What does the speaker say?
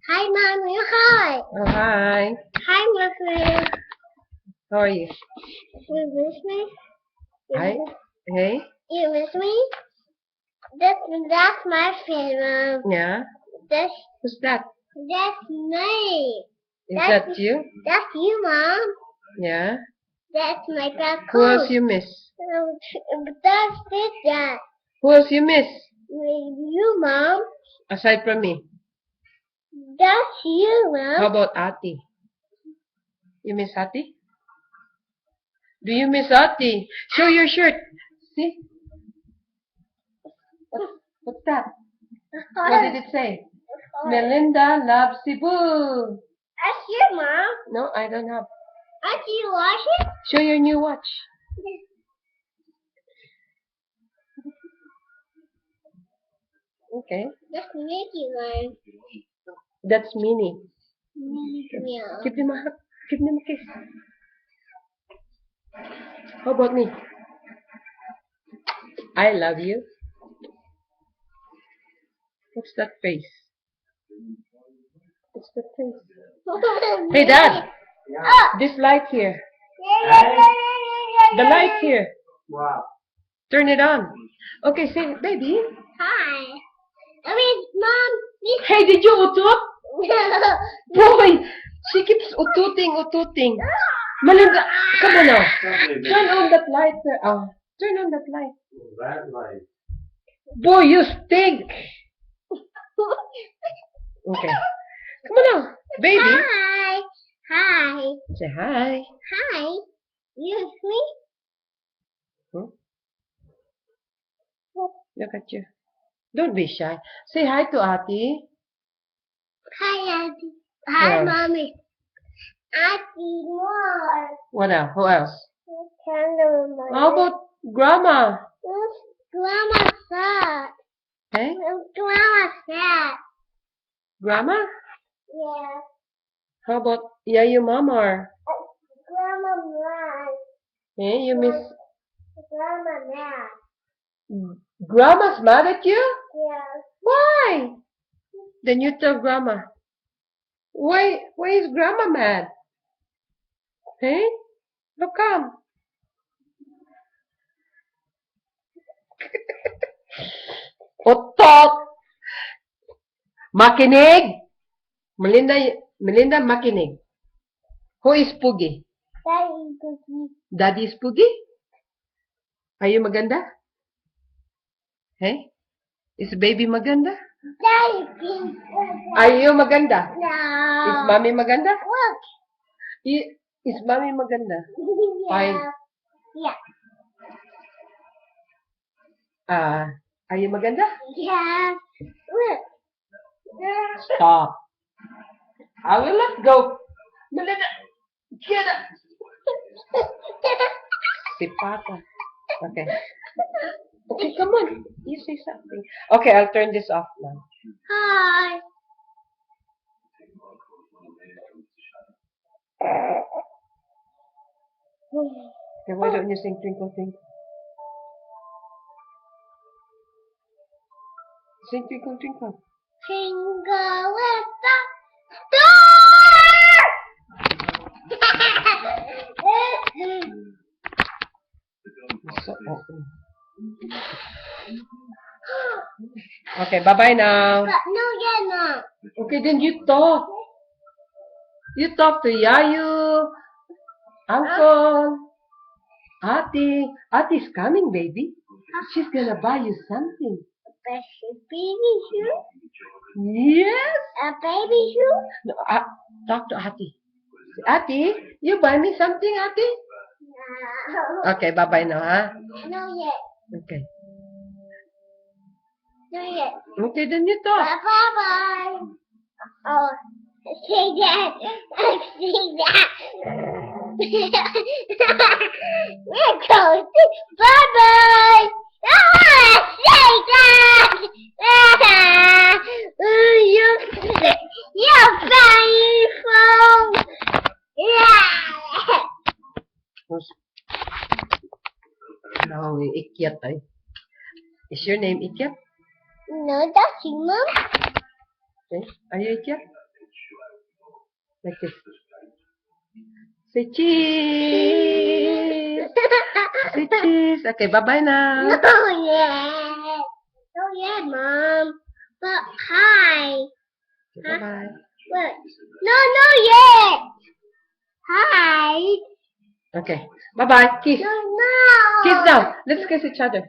Hi, Mommy. Hi. Oh, hi. Hi, my friend. How are you? You miss me? Hi. Hey. You miss me? That's my friend, Mom. Yeah. That's Who's that? me. Is that you? That's you, Mom. Yeah. That's my dad. Who else you miss? That's Dad. Who else you miss? You, Mom. Aside from me. That's you, Mom. How about Ati? You miss Ati? Do you miss Ati? Show your shirt. See? What's that? What did it say? Melinda loves Cebu. That's you, Mom. No, I don't have. Do you wash it? Show your new watch. Okay. That's Mickey, Mom. That's Minnie. Yeah. Give them a hug. Give them a kiss. How about me? I love you. What's that face? What's that face? Hey, Dad. This light here. The light here. Wow. Turn it on. Okay, say, baby. Hi. Mom. Hey, did you utut? Boy, she keeps ututing. Melinda, come on now. Turn on that light. Turn on that light. That light. Boy, you stink. Okay. Come on now, baby. Hi. Hi. Say hi. Hi. You sweet? Hmm? Look at you. Don't be shy. Say hi to Ati. Hi, Auntie. Hi, Yeah. Mommy. Auntie, more. What else? Who else? Candle, How about Grandma? Grandma sad. Hey? Grandma sad. Grandma? Yeah. How about Yayu Mamar? Grandma mad. Hey, you miss... Grandma mad. Grandma's mad at you? Yeah. Why? Then you tell Grandma. Why is Grandma mad? Hey? How come? Otot! Makinig! Melinda, makinig. Who is Poogie? Daddy cookie. Daddy is Poogie? Are you maganda? Hey? Is baby maganda? Daddy pink. Are you maganda? No. Is mommy maganda? Look. Is mommy maganda? Yeah. Fine. Yeah. Are you maganda? Yeah. Look. Stop. I will not go. Melinda, get up. Si Papa. Okay. Okay, come on. You say something. Okay, I'll turn this off now. Hi. Okay, why don't you sing Twinkle Twinkle? Sing Twinkle Twinkle. Twinkle little star. So open. Okay, bye-bye now. No, you're not. Okay, then you talk. You talk to Yayu, Uncle, Ati. Ati's coming, baby. She's gonna buy you something. A baby shoe? Yes. A baby shoe? No, talk to Ati. Ati, you buy me something, Ati? No. Okay, bye-bye now, huh? No yet. Okay. No yet. Okay, then you talk. Bye-bye. Oh, say that. Say that. We're going to bye-bye. Say that. You're funny phone. Yeah. No, Ikyat ay. Is your name Ikyat? No, that's you, Mom. Okay. Are you Ikyat? Like this. Say cheese. Say cheese. Okay, bye-bye now. No yet. No yet, Mom. But hi. Bye-bye. Look. No yet. Hi. Okay. Bye-bye. Kiss. No. Kiss now. Let's kiss each other.